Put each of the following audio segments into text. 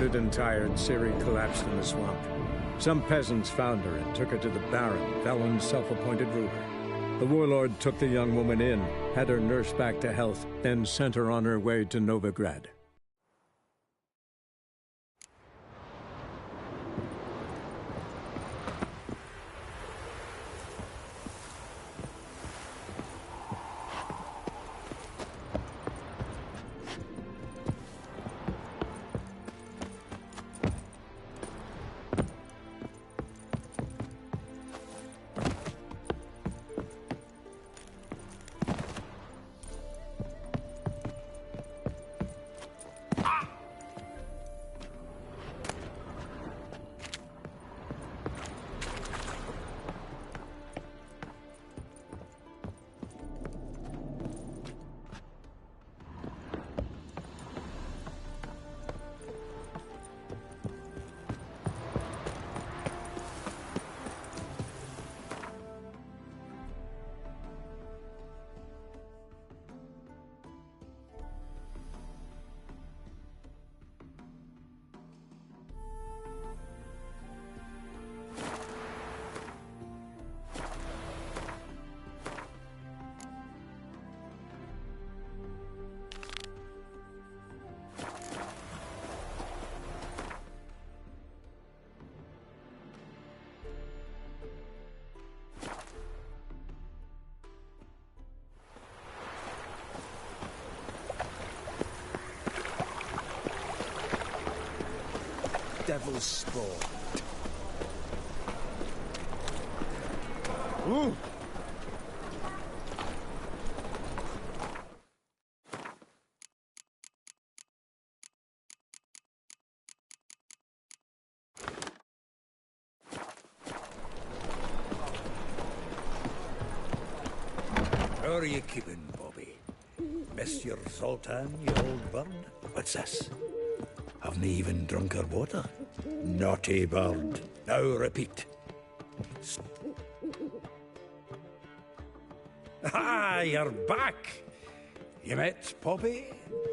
wounded and tired, Ciri collapsed in the swamp. Some peasants found her and took her to the Baron, Velen's self-appointed ruler. The warlord took the young woman in, had her nursed back to health, then sent her on her way to Novigrad. Devil's spawn. Ooh. How are you keeping, Bobby? Miss your Zoltan, you old bird? What's this? Haven't even drunk her water? Naughty bird. Now repeat. Ah, you're back! You met Poppy?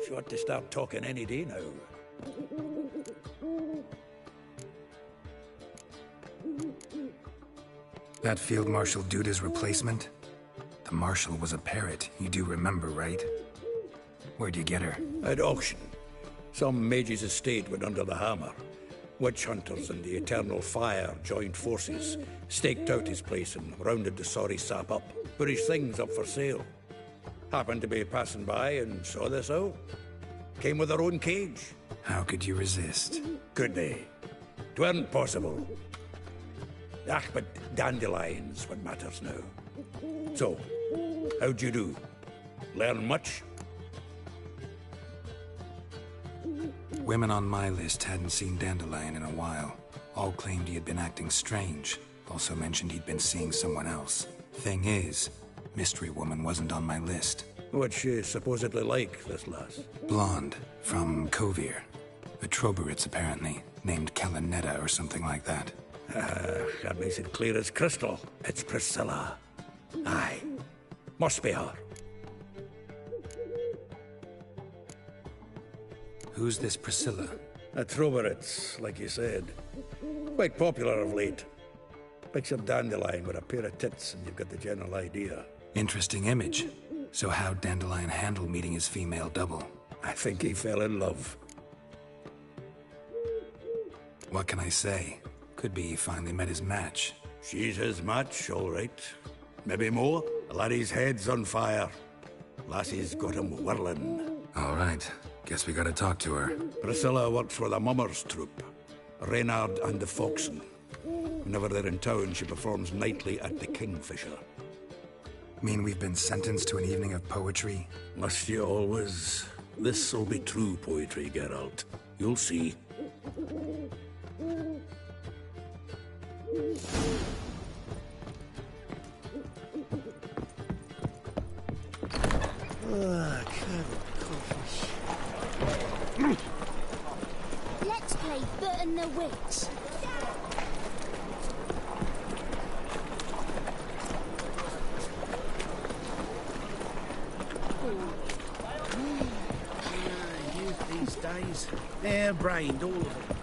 She ought to start talking any day now. That Field Marshal Duda's replacement? The Marshal was a parrot, you do remember, right? Where'd you get her? At auction. Some mage's estate went under the hammer. Witch hunters and the Eternal Fire joined forces, staked out his place and rounded the sorry sap up, put his things up for sale. Happened to be passing by and saw this out. Came with her own cage. How could you resist? Could they? 'Tweren't possible. Ah, but dandelion's what matters now. So, how'd you do? Learn much? Women on my list hadn't seen Dandelion in a while. All claimed he had been acting strange. Also mentioned he'd been seeing someone else. Thing is, Mystery Woman wasn't on my list. What's she supposedly like, this lass? Blonde, from Kovir. A Troberits, apparently, named Kalanetta or something like that. That makes it clear as crystal. It's Priscilla. Aye. Must be her. Who's this Priscilla? A Troberits, like you said. Quite popular of late. Picture Dandelion with a pair of tits and you've got the general idea. Interesting image. So how'd Dandelion handle meeting his female double? I think he fell in love. What can I say? Could be he finally met his match. She's his match, all right. Maybe more. The laddie's head's on fire. Lassie's got him whirling. All right. Guess we gotta talk to her. Priscilla works for the Mummers troupe. Reynard and the Foxen. Whenever they're in town, she performs nightly at the Kingfisher. Mean we've been sentenced to an evening of poetry? Must you always? This'll be true poetry, Geralt. You'll see. Let's play Bert and the Witch. Youth these days days. Hair-brained, all of them.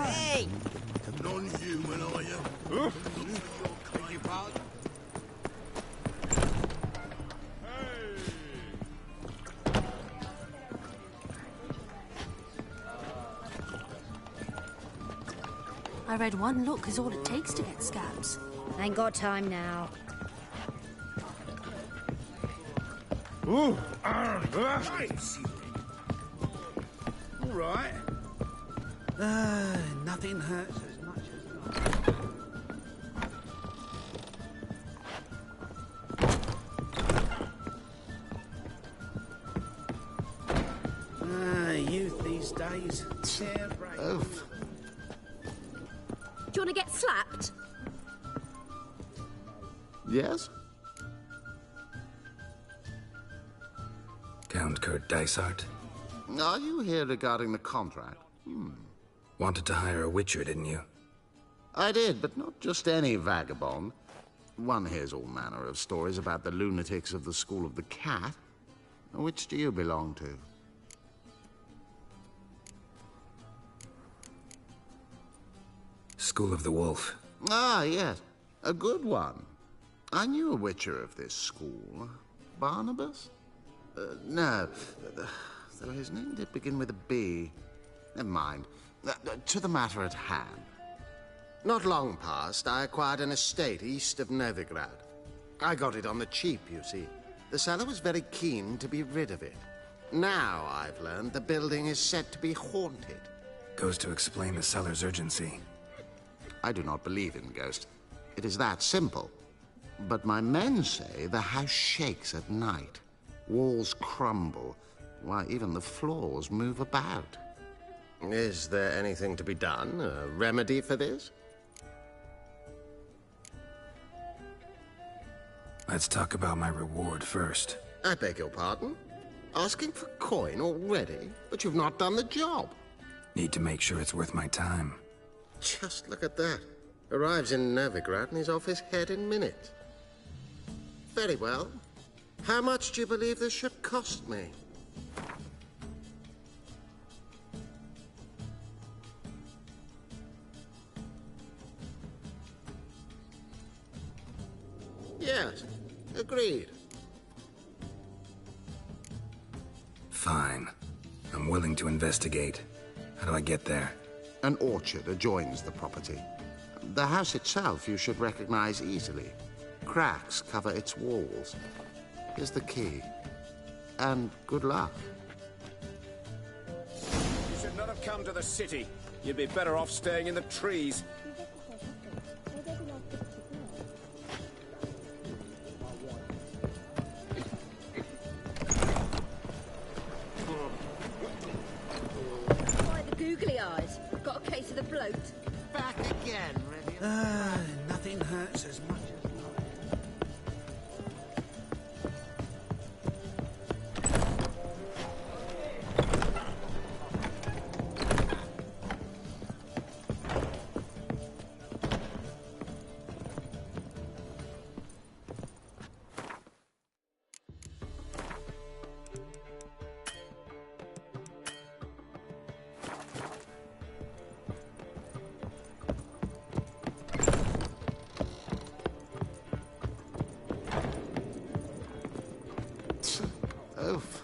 Hey! Non-human, are you? Beg your pardon? I read one look is all it takes to get scabs. Ain't got time now. All right. Nothing hurts as much as youth these days. Oof. Do you want to get slapped? Yes? Count Kurt Dysart? Are you here regarding the contract? Wanted to hire a witcher, didn't you? I did, but not just any vagabond. One hears all manner of stories about the lunatics of the School of the Cat. Which do you belong to? School of the Wolf. Ah, yes. A good one. I knew a witcher of this school. Barnabas? No. Though his name did begin with a B. Never mind. To the matter at hand. Not long past, I acquired an estate east of Novigrad. I got it on the cheap, you see. The seller was very keen to be rid of it. Now, I've learned, the building is said to be haunted. Goes to explain the seller's urgency. I do not believe in ghosts. It is that simple. But my men say the house shakes at night. Walls crumble. Why, even the floors move about. Is there anything to be done? A remedy for this? Let's talk about my reward first. I beg your pardon? Asking for coin already? But you've not done the job. Need to make sure it's worth my time. Just look at that. Arrives in Novigrad and he's off his head in minutes. Very well. How much do you believe this should cost me? Yes, agreed. Fine. I'm willing to investigate. How do I get there? An orchard adjoins the property. The house itself you should recognize easily. Cracks cover its walls. Here's the key. And good luck. You should not have come to the city. You'd be better off staying in the trees. Why the googly eyes? Got a case of the bloat. Back again, ready? Nothing hurts as much as Oof.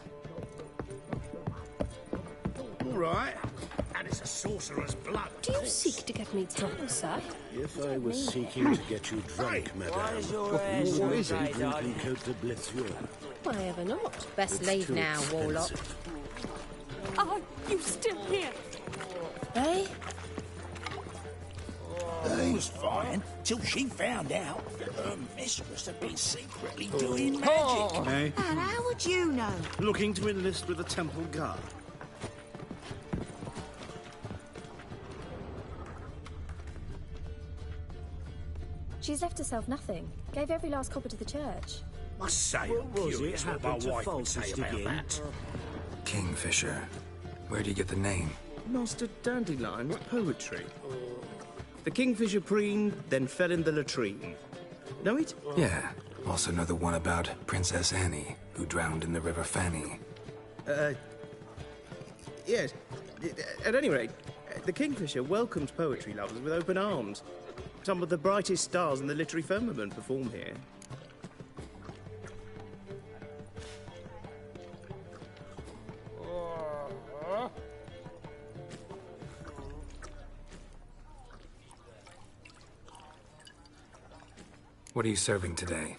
all right. And it's a sorcerer's blood. Do you seek to get me drunk, sir? If I was seeking to get you drunk, madame, what is it drinking Cote de Blessure? Why ever not? Best It's leave too now, Warlock. expensive. Are you still here? Eh? All was fine till she found out her mistress had been secretly doing magic. Hey, And how would you know? looking to enlist with the Temple Guard. She's left herself nothing. Gave every last copper to the church. Must say, What I'm was it curious what my happened to wife would say Fals's about again? that. Kingfisher. Where'd you get the name? Master Dandelion's poetry. The kingfisher preened, then fell in the latrine. Know it? Yeah. Also know the one about Princess Annie, who drowned in the River Fanny. Yes. At any rate, the kingfisher welcomes poetry lovers with open arms. Some of the brightest stars in the literary firmament perform here. What are you serving today?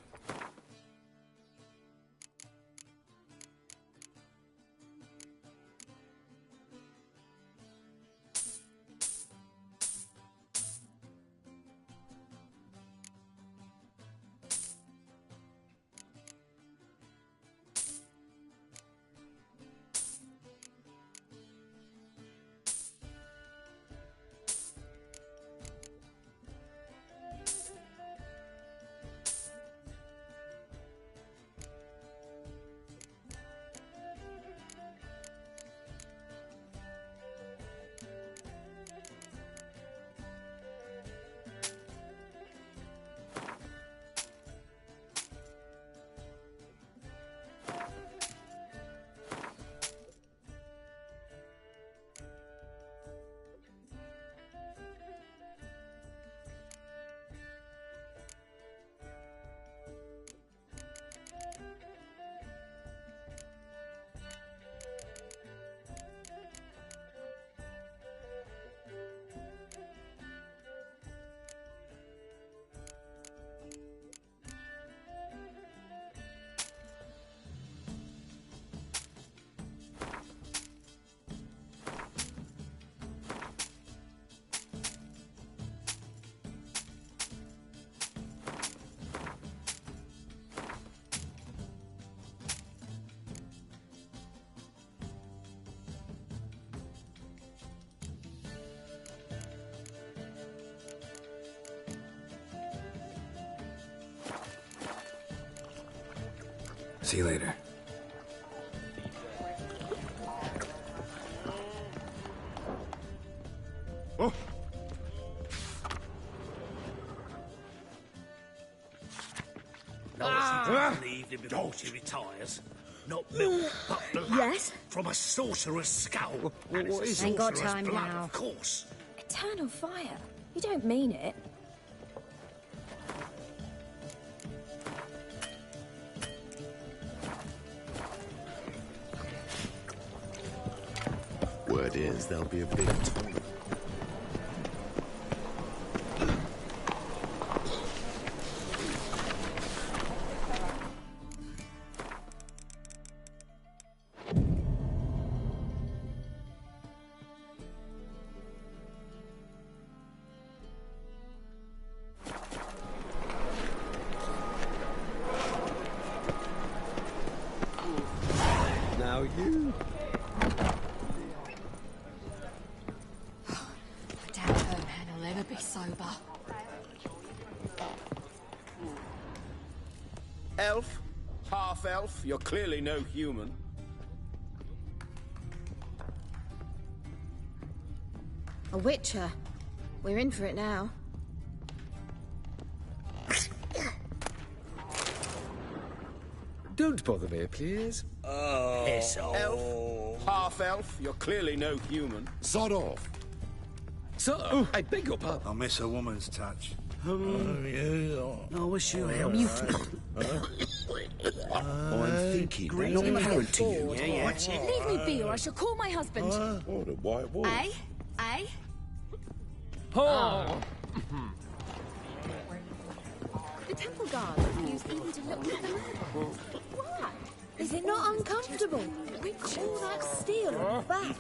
See you later. Oh. Nice in the evening before she retires. Not milk, but blood. Yes? From a sorcerer's skull. What is it? Ain't got Sorcerer's time blood, now. of course. Eternal fire? You don't mean it. Word is there'll be a big tournament. Now you... I doubt her man will ever be sober. Elf? Half-elf? You're clearly no human. A witcher. We're in for it now. Don't bother me, please. Piss off. Elf? Half-elf? You're clearly no human. Sod off. Sir, I beg your pardon. I miss a woman's touch. I wish you help. I'm thinking they're not apparent to you. Leave me be or I shall call my husband. What a white wolf. Eh? Eh? Oh. The temple guard refused even to look at them. Why? Is it not uncomfortable? With all that steel on your back.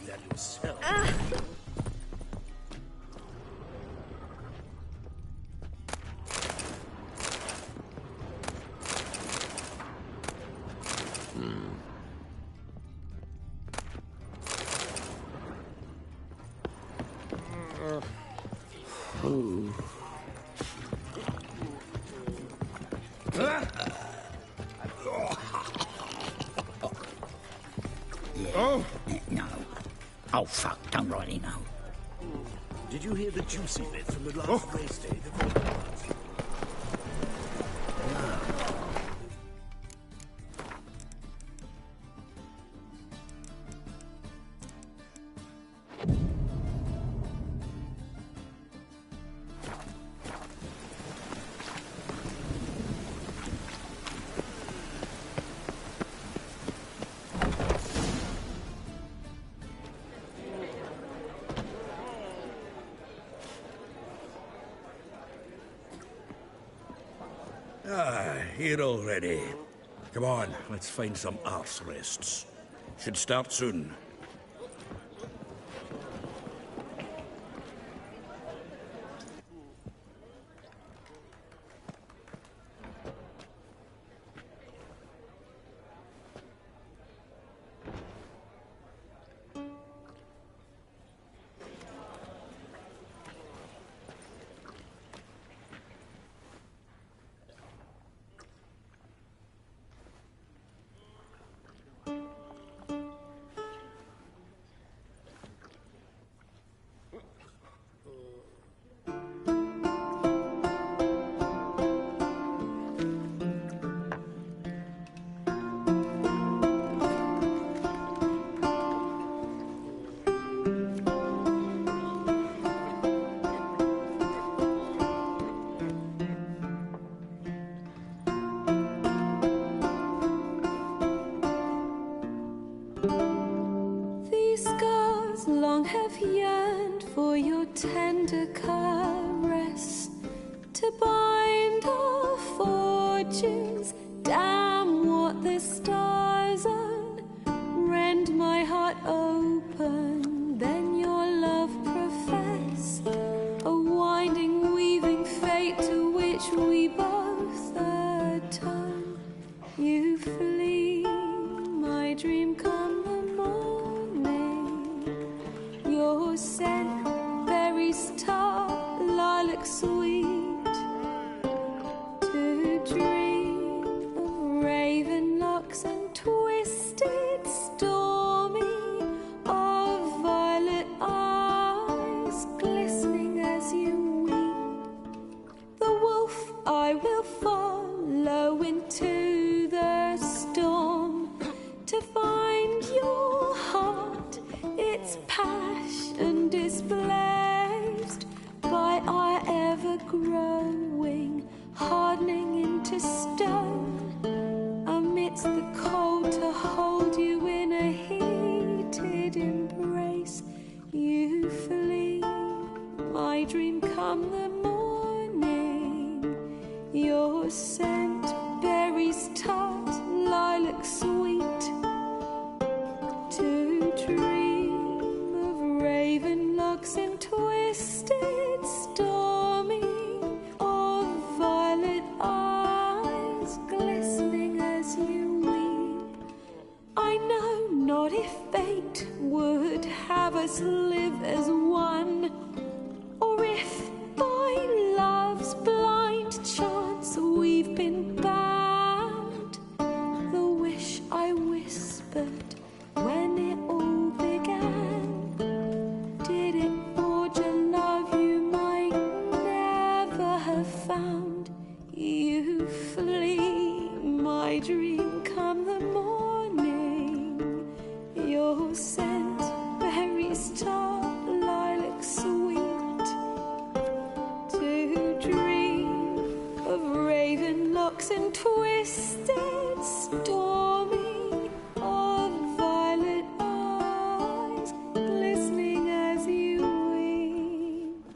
Oh, fuck, don't rightly know. Did you hear the juicy bit from the last race day? The very last? Here already. Come on, let's find some arse rests. Should start soon. long have yearned for your tender caress, to bind our fortunes. Damn what the stars own, rend my heart open, then your love profess, a winding, weaving fate to which we both atone. You flee, my dream come the morning, your scent berries tart, lilac sweet, to dream of raven locks and twisted stormy, of violet eyes glistening as you weep. The wolf I will follow into the storm, to find your heart, its passion displaced by our ever-growing, hardening into stone, amidst the cold to hold you in a heated embrace. You flee, my dream come the morning, your scent berries tart, lilac sweet, to dream of raven locks and twisted stormy, of violet eyes glistening as you weep. I know not if fate would have us live as one, or if by love's blind chance we've been bound. The wish I whispered when it all began, did it forge a love you might never have found? You flee, my dream come the morning, your scent berries tart, lilac sweet, to dream of raven locks and twisted stormy, of violet eyes glistening as you weep.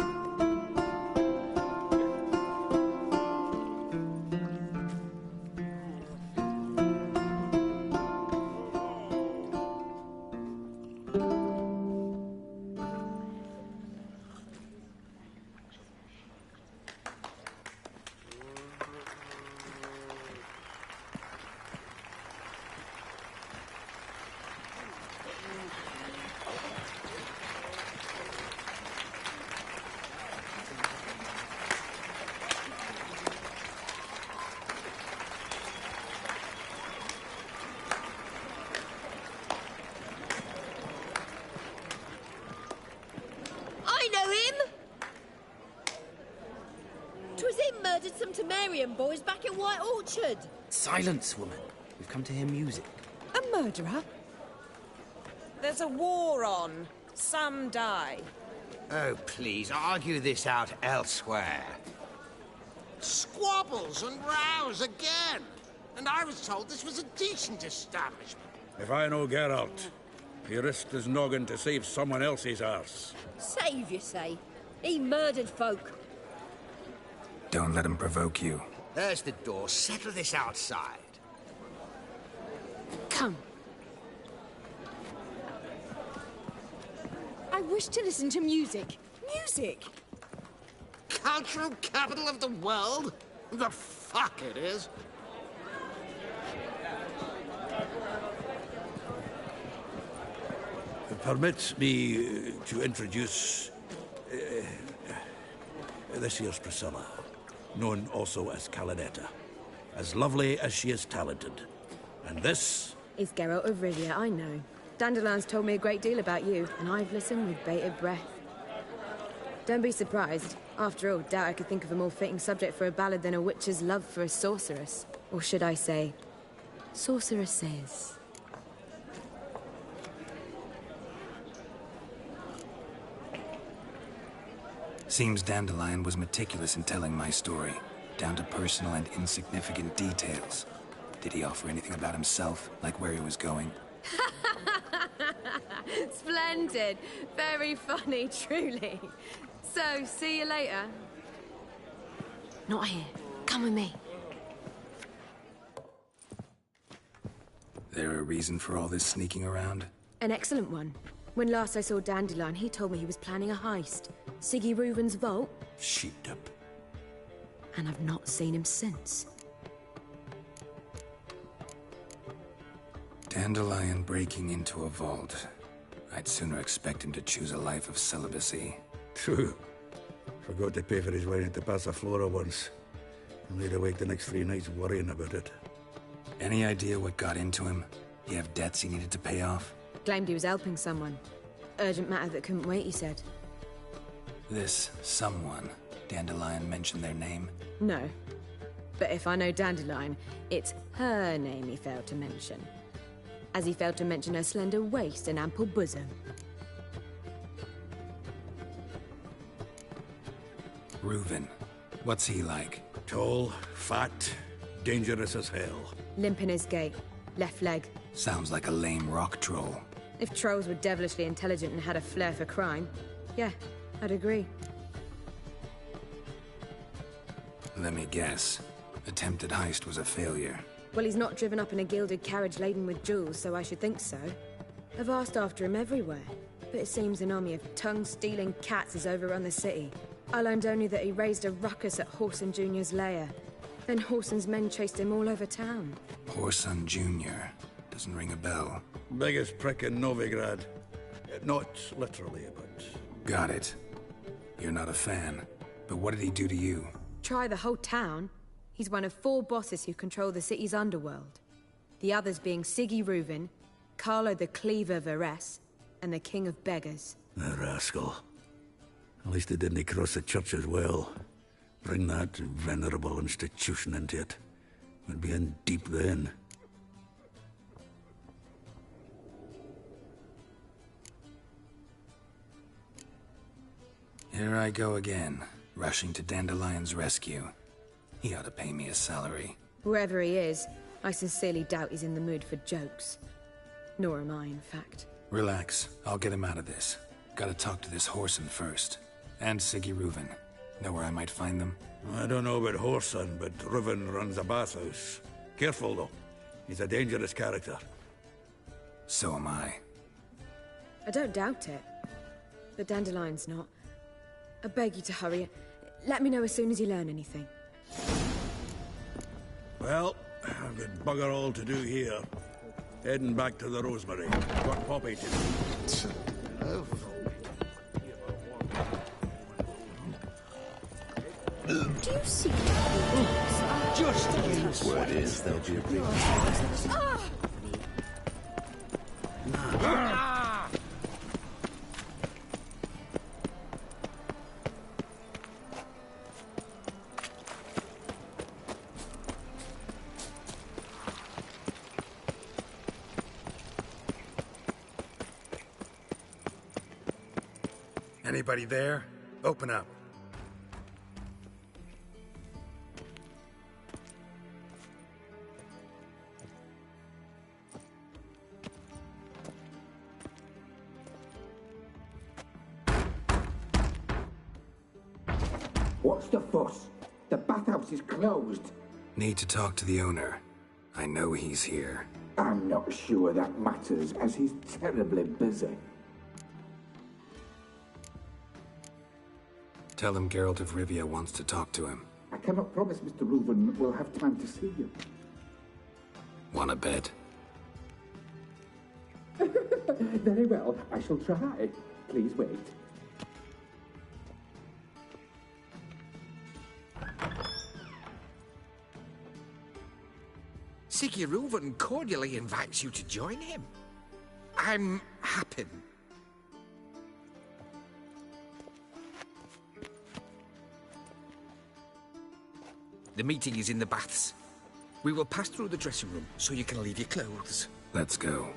Italian boys back at White Orchard. Silence, woman. We've come to hear music. A murderer? There's a war on. Some die. Oh, please, argue this out elsewhere. Squabbles and rows again. And I was told this was a decent establishment. If I know Geralt, he risked his noggin to save someone else's arse. Save, you say? He murdered folk. Don't let him provoke you. There's the door. Settle this outside. Come. I wish to listen to music. Music! Cultural capital of the world? The fuck it is. Permit me to introduce this here's Priscilla, known also as Calinetta. As lovely as she is talented. And this Is Geralt of Rivia, I know. Dandelion's told me a great deal about you, and I've listened with bated breath. Don't be surprised. After all, doubt I could think of a more fitting subject for a ballad than a witch's love for a sorceress. Or should I say, sorceresses. Seems Dandelion was meticulous in telling my story, down to personal and insignificant details. Did he offer anything about himself, like where he was going? Splendid. Very funny, truly. So, see you later. Not here. Come with me. There a reason for all this sneaking around? An excellent one. When last I saw Dandelion, he told me he was planning a heist. Siggy Reuven's vault. sheeped up. And I've not seen him since. Dandelion breaking into a vault. I'd sooner expect him to choose a life of celibacy. True. Forgot to pay for his wine at the Passaflora once. And laid awake the next 3 nights worrying about it. Any idea what got into him? He have debts he needed to pay off? Claimed he was helping someone. Urgent matter that couldn't wait, he said. This someone, Dandelion mentioned their name? No. But if I know Dandelion, it's her name he failed to mention. As he failed to mention her slender waist and ample bosom. Reuven. What's he like? Tall, fat, dangerous as hell. Limp in his gait. Left leg. Sounds like a lame rock troll. If trolls were devilishly intelligent and had a flair for crime, yeah, I'd agree. Let me guess. Attempted heist was a failure. Well, he's not driven up in a gilded carriage laden with jewels, so I should think so. I've asked after him everywhere, but it seems an army of tongue-stealing cats has overrun the city. I learned only that he raised a ruckus at Whoreson Jr.'s lair. Then Whoreson's men chased him all over town. Whoreson Jr. Doesn't ring a bell. Biggest prick in Novigrad. Not literally, but... Got it. You're not a fan. But what did he do to you? Try the whole town. He's one of 4 bosses who control the city's underworld. The others being Siggy Reuven, Carlo the Cleaver Varese, and the King of Beggars. The rascal. At least he didn't cross the church as well. Bring that venerable institution into it. We'd be in deep then. Here I go again, rushing to Dandelion's rescue. He ought to pay me a salary. Wherever he is, I sincerely doubt he's in the mood for jokes. Nor am I, in fact. Relax, I'll get him out of this. Gotta talk to this Whoreson first. And Siggy Reuven. Know where I might find them? I don't know about Whoreson, but Reuven runs a bathhouse. Careful, though. He's a dangerous character. So am I. I don't doubt it. But Dandelion's not. I beg you to hurry. Let me know as soon as you learn anything. Well, I've got bugger all to do here. Heading back to the Rosemary. Got Poppy to do. Oh. Do you see? Just word is there'll be a big... Anybody there? Open up. What's the fuss? The bathhouse is closed. Need to talk to the owner. I know he's here. I'm not sure that matters, as he's terribly busy. Tell him Geralt of Rivia wants to talk to him. I cannot promise Mr. Reuven will have time to see you. Wanna bet? Very well, I shall try. Please wait. Siggy Reuven cordially invites you to join him. I'm happy. The meeting is in the baths. We will pass through the dressing room so you can leave your clothes. Let's go.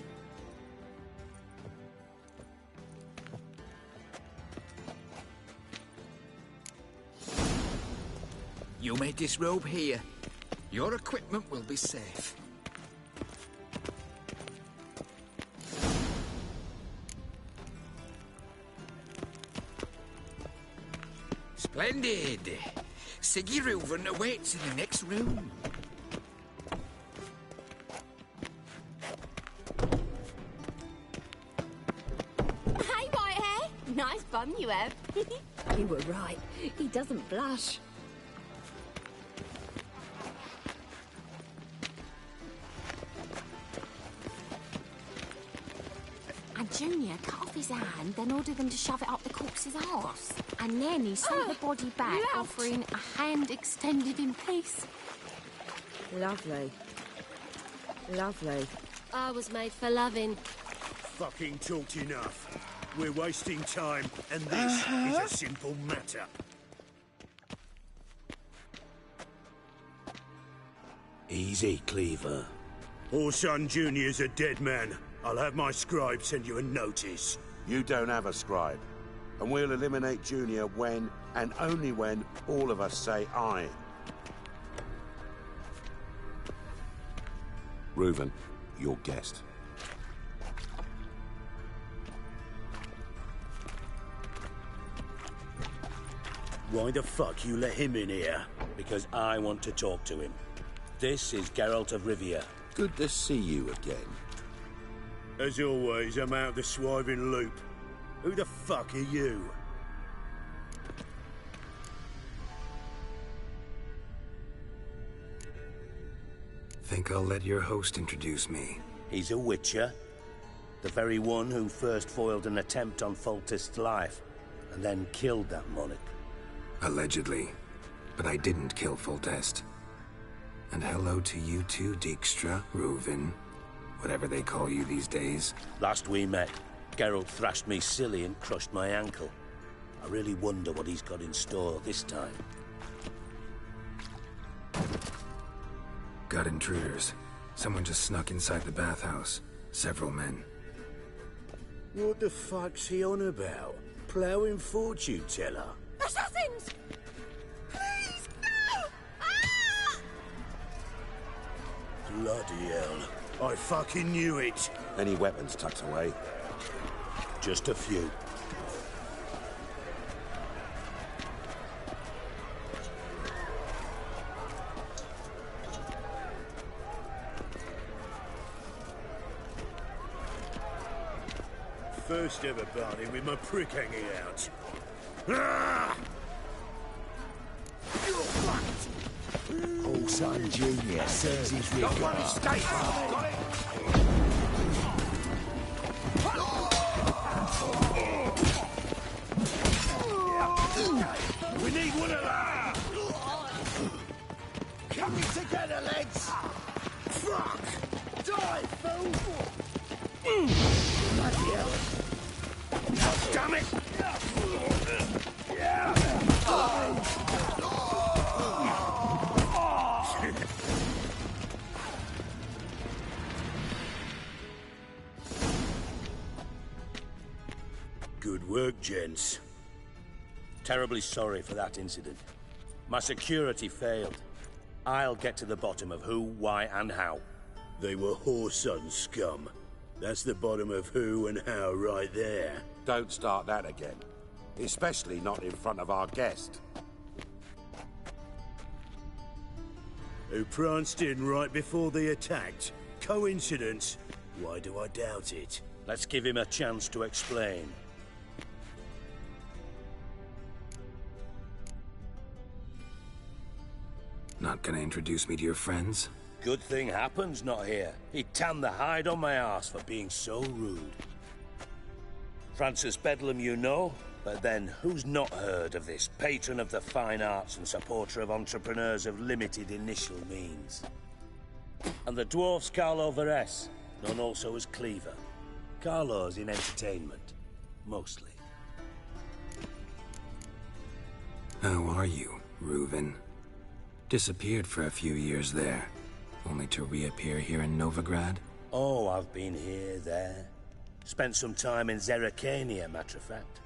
You may disrobe here. Your equipment will be safe. Splendid! Siggy Reuven awaits in the next room. Hey, Whitehair! Nice bum you have. You were right. He doesn't blush. And Junior cut off his hand, then ordered them to shove it up the corpse's arse. And then he sent the body back, offering a hand extended in peace. Lovely. Lovely. I was made for loving. Fucking talked enough. We're wasting time, and this is a simple matter. Easy, Cleaver. Orson Jr.'s a dead man. I'll have my scribe send you a notice. You don't have a scribe. And we'll eliminate Junior when, and only when, all of us say aye. Reuven, your guest. Why the fuck you let him in here? Because I want to talk to him. This is Geralt of Rivia. Good to see you again. As always, I'm out the swiving loop. Who the fuck are you? Think I'll let your host introduce me. He's a witcher. The very one who first foiled an attempt on Foltest's life, and then killed that monarch. Allegedly. But I didn't kill Foltest. And hello to you too, Dijkstra, Reuven, whatever they call you these days. Last we met, Geralt thrashed me silly and crushed my ankle. I really wonder what he's got in store this time. Got intruders. Someone just snuck inside the bathhouse. Several men. What the fuck's he on about? Ploughing fortune teller? Assassins! Please, no! Ah! Bloody hell. I fucking knew it. Any weapons tucked away? Just a few. First ever party with my prick hanging out. Ah! You're fucked! Orson Jr. sends his regard. Got one escape! Got it! We need one of that! Coming together, lads! Fuck! Die, fool! Bloody hell! Damn it! Good work, gents. Terribly sorry for that incident. My security failed. I'll get to the bottom of who, why, and how. They were whoreson scum. That's the bottom of who and how right there. Don't start that again. Especially not in front of our guest. Who pranced in right before they attacked. Coincidence? Why do I doubt it? Let's give him a chance to explain. Not gonna introduce me to your friends? Good thing Happen's not here. He'd tan the hide on my ass for being so rude. Francis Bedlam you know, but then who's not heard of this patron of the fine arts and supporter of entrepreneurs of limited initial means? And the dwarf's Carlo Veres, known also as Cleaver. Carlo's in entertainment, mostly. How are you, Reuven? Disappeared for a few years there, only to reappear here in Novigrad? Oh, I've been here, there. Spent some time in Zerrikania, matter of fact.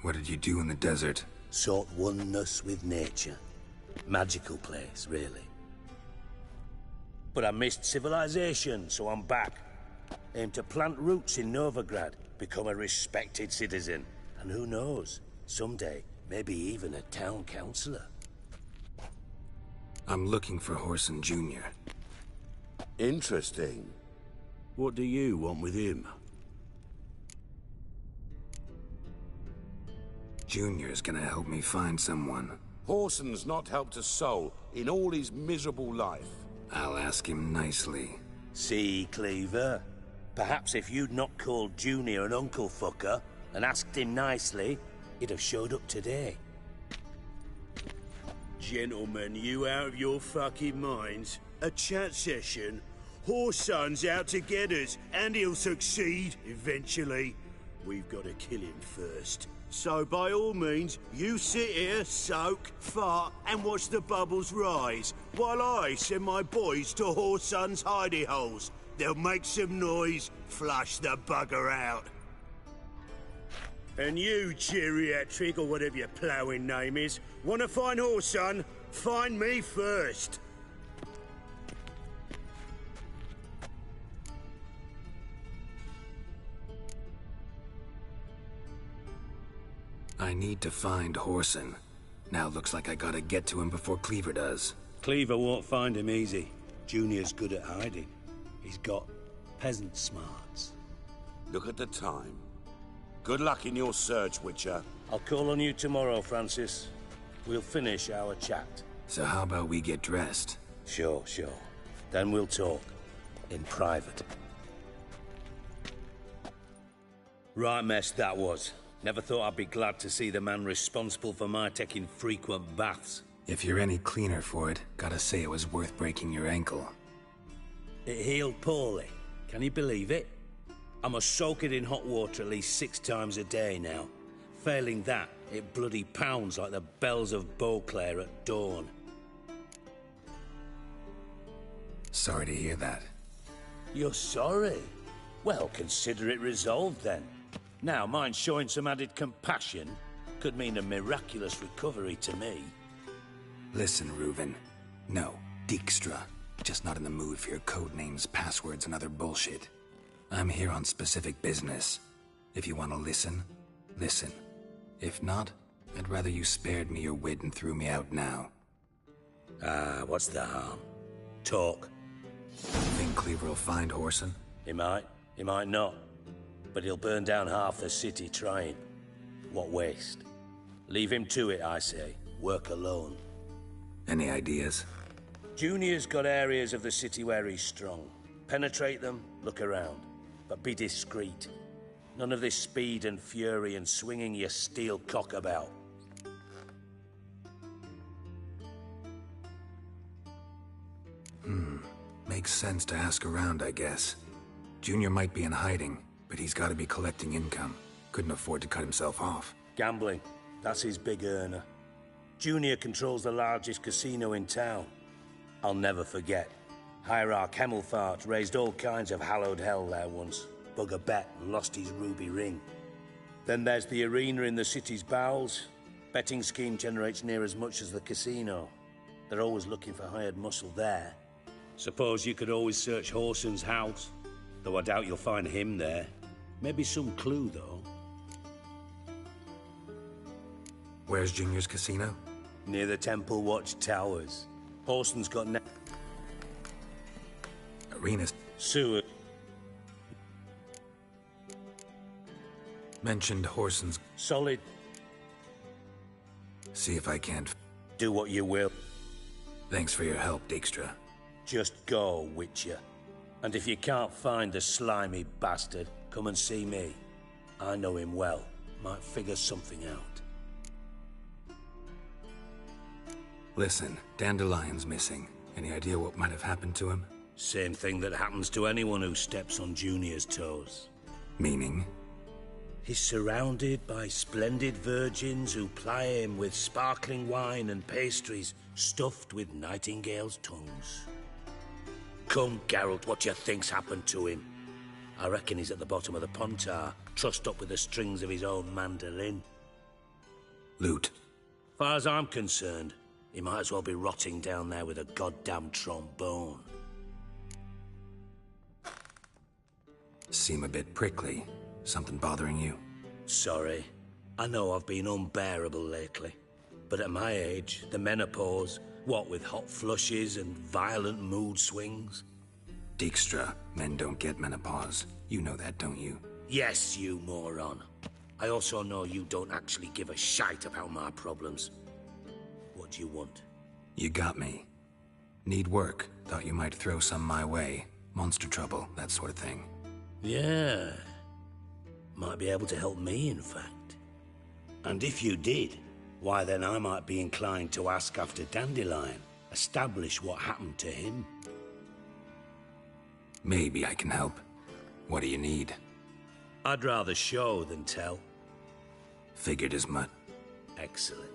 What did you do in the desert? Sought oneness with nature. Magical place, really. But I missed civilization, so I'm back. Aim to plant roots in Novigrad, become a respected citizen. And who knows, someday, maybe even a town councillor. I'm looking for Whoreson Jr. Interesting. What do you want with him? Junior's gonna help me find someone. Whoreson's not helped a soul in all his miserable life. I'll ask him nicely. See, Cleaver? Perhaps if you'd not called Junior an uncle fucker and asked him nicely, he'd have showed up today. Gentlemen, you out of your fucking minds? A chat session? Whoreson's out to get us, and he'll succeed, eventually. We've got to kill him first. So by all means, you sit here, soak, fart, and watch the bubbles rise, while I send my boys to Whoreson's hidey holes. They'll make some noise, flush the bugger out. And you, geriatric, or whatever your ploughing name is, want to find Whoreson? Find me first. I need to find Whoreson. Now looks like I gotta get to him before Cleaver does. Cleaver won't find him easy. Junior's good at hiding. He's got peasant smarts. Look at the time. Good luck in your search, Witcher. I'll call on you tomorrow, Francis. We'll finish our chat. So how about we get dressed? Sure. Then we'll talk. In private. Right mess that was. Never thought I'd be glad to see the man responsible for my taking frequent baths. If you're any cleaner for it, gotta say it was worth breaking your ankle. It healed poorly. Can you believe it? I must soak it in hot water at least 6 times a day now. Failing that, it bloody pounds like the bells of Beauclair at dawn. Sorry to hear that. You're sorry? Well, consider it resolved then. Now, mind showing some added compassion could mean a miraculous recovery to me. Listen, Reuven. No, Dijkstra. Just not in the mood for your code names, passwords, and other bullshit. I'm here on specific business. If you want to listen, listen. If not, I'd rather you spared me your wit and threw me out now. What's the harm? Talk. Think Cleaver will find Whoreson? He might not. But he'll burn down half the city trying. What waste? Leave him to it, I say. Work alone. Any ideas? Junior's got areas of the city where he's strong. Penetrate them, look around. But be discreet. None of this speed and fury and swinging your steel cock about. Makes sense to ask around, I guess. Junior might be in hiding, but he's got to be collecting income. Couldn't afford to cut himself off. Gambling. That's his big earner. Junior controls the largest casino in town. I'll never forget. Hierarch Hemmelfart raised all kinds of hallowed hell there once. Bug a bet and lost his ruby ring. Then there's the arena in the city's bowels. Betting scheme generates near as much as the casino. They're always looking for hired muscle there. Suppose you could always search Horson's house, though I doubt you'll find him there. Maybe some clue, though. Where's Junior's casino? Near the Temple Watch Towers. Horson's got Arenas. Sewer. Mentioned Horson's. Solid. See if I can't. Do what you will. Thanks for your help, Dijkstra. Just go, Witcher. And if you can't find the slimy bastard, come and see me. I know him well. Might figure something out. Listen, Dandelion's missing. Any idea what might have happened to him? Same thing that happens to anyone who steps on Junior's toes. Meaning? He's surrounded by splendid virgins who ply him with sparkling wine and pastries stuffed with nightingales' tongues. Come, Geralt, what do you think's happened to him? I reckon he's at the bottom of the Pontar, trussed up with the strings of his own mandolin. Loot. Far as I'm concerned, he might as well be rotting down there with a goddamn trombone. Seem a bit prickly. Something bothering you? Sorry. I know I've been unbearable lately. But at my age, the menopause, what with hot flushes and violent mood swings. Dijkstra, men don't get menopause. You know that, don't you? Yes, you moron. I also know you don't actually give a shite about my problems. What do you want? You got me. Need work. Thought you might throw some my way. Monster trouble, that sort of thing. Yeah. Might be able to help me, in fact. And if you did, why then I might be inclined to ask after Dandelion, establish what happened to him. Maybe I can help. What do you need? I'd rather show than tell. Figured as much. Excellent.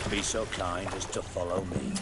Be so kind as to follow me.